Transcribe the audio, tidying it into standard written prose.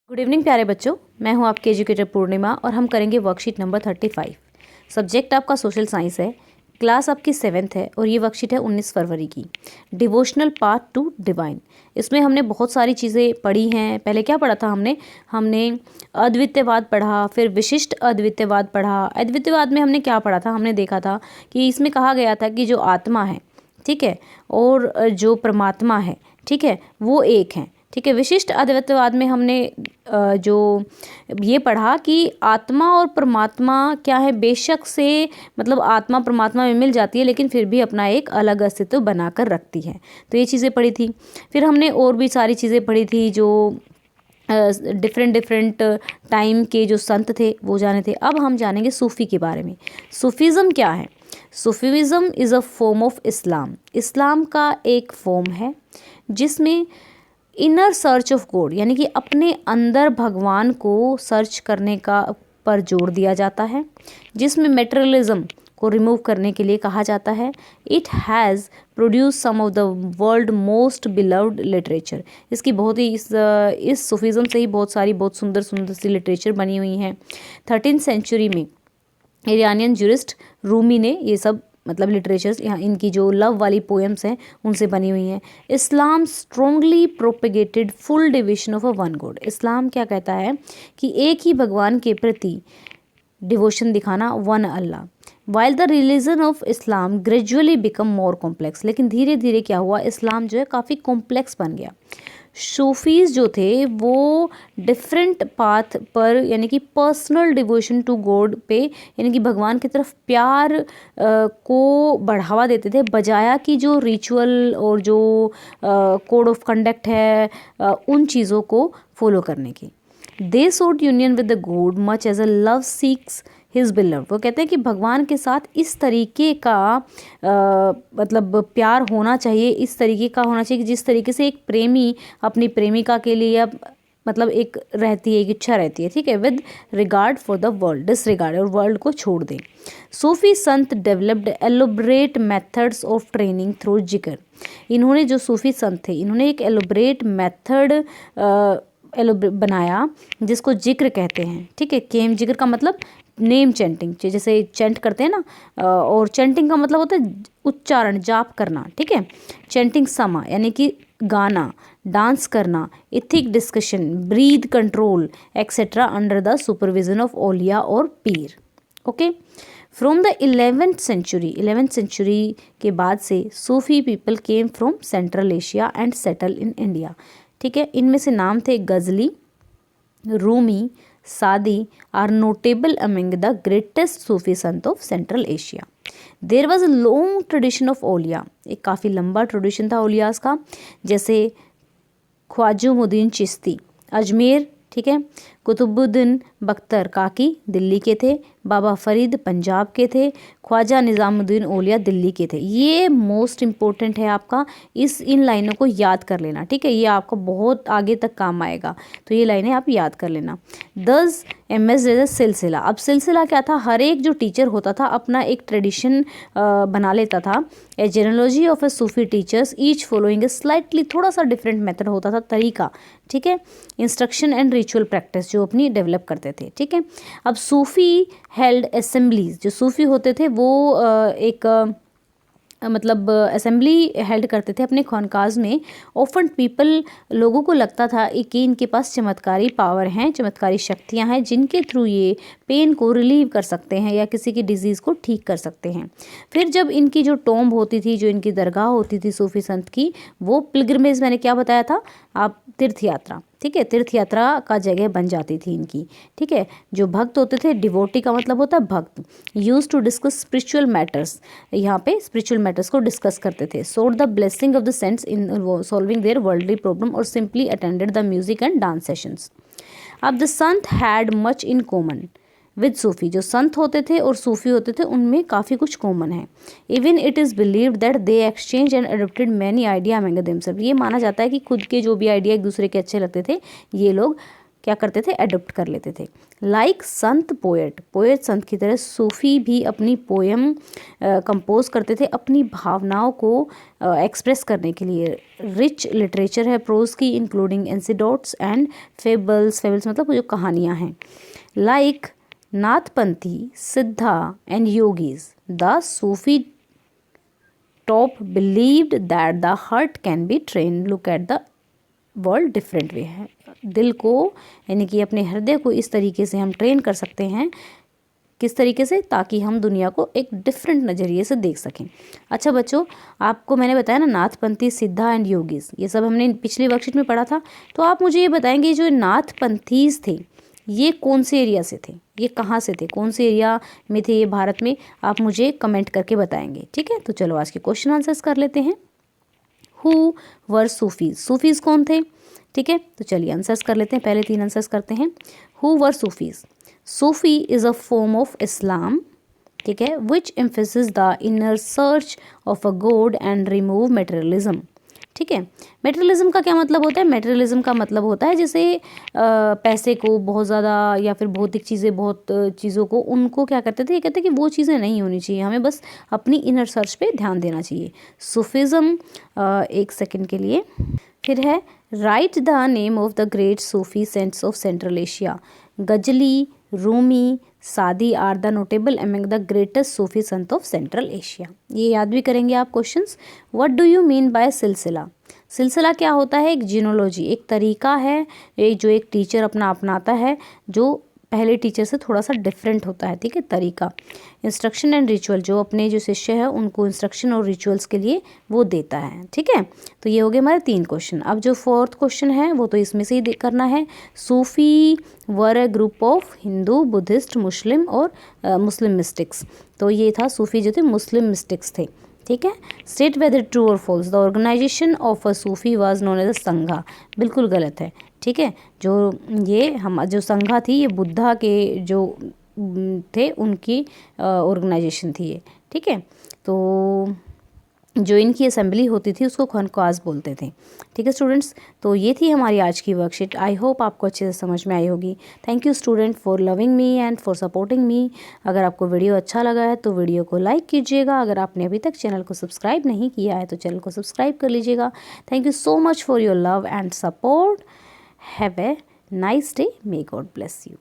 Good evening प्यारे बच्चों, मैं हूं आपकी एजुकेटर पूर्णिमा और हम करेंगे वर्कशीट नंबर 35। सब्जेक्ट आपका सोशल साइंस है, क्लास आपकी 7th है और ये वर्कशीट है 19 फरवरी की। Devotional part 2 divine. इसमें हमने बहुत सारी चीज़ें पढ़ी हैं। पहले क्या पढ़ा था हमने अद्वितीयवाद पढ़ा, फिर विशिष्ट अद्वितीयवाद पढ़ा। अद्वितीयवाद में हमने क्या पढ़ा था? हमने देखा था कि इसमें कहा गया था कि जो आत्मा है, ठीक है, और जो परमात्मा है, ठीक है, वो एक हैं। ठीक है। विशिष्ट अद्वैतवाद में हमने जो ये पढ़ा कि आत्मा और परमात्मा क्या है, बेशक से मतलब आत्मा परमात्मा में मिल जाती है लेकिन फिर भी अपना एक अलग अस्तित्व बनाकर रखती है। तो ये चीज़ें पढ़ी थी। फिर हमने और भी सारी चीज़ें पढ़ी थी जो डिफरेंट टाइम के जो संत थे वो जाने थे। अब हम जानेंगे सूफ़ी के बारे में। सूफीज़म क्या है? Sufism is a form of Islam. इस्लाम का एक फॉर्म है जिसमें इनर सर्च ऑफ गॉड यानी कि अपने अंदर भगवान को सर्च करने का पर जोर दिया जाता है, जिसमें मेटेरियलिज्म को रिमूव करने के लिए कहा जाता है। It has produce some of the world most beloved literature. इसकी बहुत ही इस सूफीज़म से ही बहुत सुंदर सुंदर सी लिटरेचर बनी हुई हैं। 13th सेंचुरी में ईरानियन जूरिस्ट रूमी ने ये सब मतलब लिटरेचर्स यहाँ इनकी जो लव वाली पोएम्स हैं उनसे बनी हुई हैं। Islam strongly propagated full division of a one god. इस्लाम क्या कहता है कि एक ही भगवान के प्रति डिवोशन दिखाना, one Allah. While the religion of Islam gradually become more complex. लेकिन धीरे धीरे क्या हुआ, इस्लाम जो है काफ़ी कॉम्प्लेक्स बन गया। सूफीज़ जो थे वो डिफरेंट पाथ पर यानी कि पर्सनल डिवोशन टू गॉड पे यानी कि भगवान की तरफ प्यार को बढ़ावा देते थे, बजाया कि जो रिचुअल और जो कोड ऑफ कंडक्ट है उन चीज़ों को फॉलो करने की। They sought union with the god much as a love seeks his beloved. वो कहते हैं कि भगवान के साथ इस तरीके का मतलब प्यार होना चाहिए, इस तरीके का होना चाहिए कि जिस तरीके से एक प्रेमी अपनी प्रेमिका के लिए मतलब एक रहती है, एक इच्छा रहती है, ठीक है, with regard for the world, disregard और वर्ल्ड को छोड़ दें। सूफी संत developed elaborate methods of training through जिक्र। इन्होंने जो सूफी संत थे इन्होंने एक एलोबरेट मेथड बनाया जिसको जिक्र कहते हैं, ठीक है। केम जिक्र का मतलब नेम चैंटिंग, जैसे चैंट करते हैं ना, और चैंटिंग का मतलब होता है उच्चारण, जाप करना, ठीक है। चैंटिंग समा यानी कि गाना, डांस करना, ethic discussion, breath control etcetera under the supervision of ओलिया और पीर। Okay. From the 11th century के बाद से Sufi people came from Central Asia and settle in India, ठीक है। इनमें से नाम थे गजली, रूमी, सादी are notable among the greatest Sufi sant of Central Asia. There was a long tradition of auliya. एक काफ़ी लंबा ट्रेडिशन था ओलियास का, जैसे ख्वाजुमुद्दीन चिश्ती अजमेर, ठीक है। कुतुबुद्दीन बख्तर काकी दिल्ली के थे। बाबा फरीद पंजाब के थे। ख्वाजा निज़ामुद्दीन औलिया दिल्ली के थे। ये मोस्ट इम्पोर्टेंट है आपका, इन लाइनों को याद कर लेना, ठीक है। ये आपको बहुत आगे तक काम आएगा, तो ये लाइनें आप याद कर लेना। 10 MS जैसे सिलसिला। अब सिलसिला क्या था, हर एक जो टीचर होता था अपना एक ट्रेडिशन बना लेता था। A genealogy of a Sufi teachers each following a slightly, थोड़ा सा डिफरेंट मेथड होता था, तरीका, ठीक है। इंस्ट्रक्शन एंड रिचुअल प्रैक्टिस जो अपनी डेवलप करते थे, ठीक है। अब सूफ़ी हेल्ड असेंबलीज, जो सूफ़ी होते थे वो एक मतलब असेंबली हेल्ड करते थे अपने खानकाज में। ऑफन पीपल, लोगों को लगता था कि इनके पास चमत्कारी पावर हैं, चमत्कारी शक्तियां हैं जिनके थ्रू ये पेन को रिलीव कर सकते हैं या किसी की डिजीज़ को ठीक कर सकते हैं। फिर जब इनकी जो टॉम्ब होती थी, जो इनकी दरगाह होती थी सूफी संत की, वो पिलग्रिमेज, मैंने क्या बताया था आप, तीर्थ यात्रा, ठीक है, तीर्थ यात्रा का जगह बन जाती थी इनकी, ठीक है। जो भक्त होते थे, डिवोटी का मतलब होता है भक्त, use to discuss spiritual matters, यहाँ पे स्पिरिचुअल मैटर्स को डिस्कस करते थे। Sought the blessing of the saints in solving their worldly problem और simply attended the music and dance sessions. अब the sant had much in common with Sufi. जो संत होते थे और सूफी होते थे उनमें काफ़ी कुछ कॉमन है। Even it is believed that they exchange and adopted many idea among themself. ये माना जाता है कि खुद के जो भी आइडिया एक दूसरे के अच्छे लगते थे ये लोग क्या करते थे, एडॉप्ट कर लेते थे। लाइक संत पोएट, पोएट संत की तरह सूफ़ी भी अपनी पोएम कंपोज करते थे अपनी भावनाओं को एक्सप्रेस करने के लिए। रिच लिटरेचर है प्रोज की, इंक्लूडिंग एंसिडोट्स एंड फेबल्स, फेबल्स मतलब जो कहानियाँ हैं। लाइक नाथपंथी, सिद्धा and yogis, the Sufi top believed that the heart can be train, look at the world different way है। दिल को यानी कि अपने हृदय को इस तरीके से हम ट्रेन कर सकते हैं, किस तरीके से, ताकि हम दुनिया को एक डिफरेंट नज़रिए से देख सकें। अच्छा बच्चों, आपको मैंने बताया ना नाथपंथी, सिद्धा एंड योगीज, ये सब हमने पिछली वर्कशीट में पढ़ा था। तो आप मुझे ये बताएंगे जो नाथपंथीज थे ये कौन से एरिया से थे, ये कहाँ से थे, कौन से एरिया में थे ये भारत में, आप मुझे कमेंट करके बताएंगे। ठीक है, तो चलो आज के क्वेश्चन आंसर्स कर लेते हैं। हु वर सूफीज, सूफीज कौन थे। ठीक है, तो चलिए आंसर्स कर लेते हैं, पहले 3 आंसर्स करते हैं। Who were Sufis, Sufi is a form of Islam, ठीक है, which emphasis the inner search of a god and remove materialism. ठीक है, मटेरियलिज्म का क्या मतलब होता है, मटेरियलिज्म का मतलब होता है जैसे पैसे को बहुत ज़्यादा या फिर भौतिक चीज़ें, बहुत चीज़ों को, उनको क्या करते थे, ये कहते हैं कि वो चीज़ें नहीं होनी चाहिए, हमें बस अपनी इनर सर्च पे ध्यान देना चाहिए। सूफिज़म, एक सेकंड के लिए, फिर है write the name of the great Sufi saints of Central Asia. Ghazali, Rumi, सादी are the notable among the greatest Sufi sant of Central Asia. ये याद भी करेंगे आप questions. What do you mean by silsila, सिलसिला क्या होता है, एक जिनोलॉजी, एक तरीका है जो एक टीचर अपना अपनाता है, जो पहले टीचर से थोड़ा सा डिफरेंट होता है। ठीक है, तरीका। इंस्ट्रक्शन एंड रिचुअल, जो अपने जो शिष्य है उनको इंस्ट्रक्शन और रिचुअल्स के लिए वो देता है। ठीक है, तो ये हो गए हमारे 3 क्वेश्चन। अब जो 4th क्वेश्चन है वो तो इसमें से ही करना है। Sufi were a group of Hindu, Buddhist, Muslim और मुस्लिम मिस्टिक्स। तो ये था सूफी जो थे मुस्लिम मिस्टिक्स थे। ठीक है, स्टेट वेदर ट्रू और false, the organisation of a Sufi was known as a sangha, बिल्कुल गलत है। ठीक है, जो ये हम जो संघा थी ये बुद्धा के जो थे उनकी ऑर्गेनाइजेशन थी ये। ठीक है, तो जो इनकी असेंबली होती थी उसको खनख्वास बोलते थे। ठीक है स्टूडेंट्स, तो ये थी हमारी आज की वर्कशीट। आई होप आपको अच्छे से समझ में आई होगी। Thank you student for loving me and for supporting me. अगर आपको वीडियो अच्छा लगा है तो वीडियो को लाइक कीजिएगा। अगर आपने अभी तक चैनल को सब्सक्राइब नहीं किया है तो चैनल को सब्सक्राइब कर लीजिएगा। Thank you so much for your love and support. Have a nice day, may God bless you.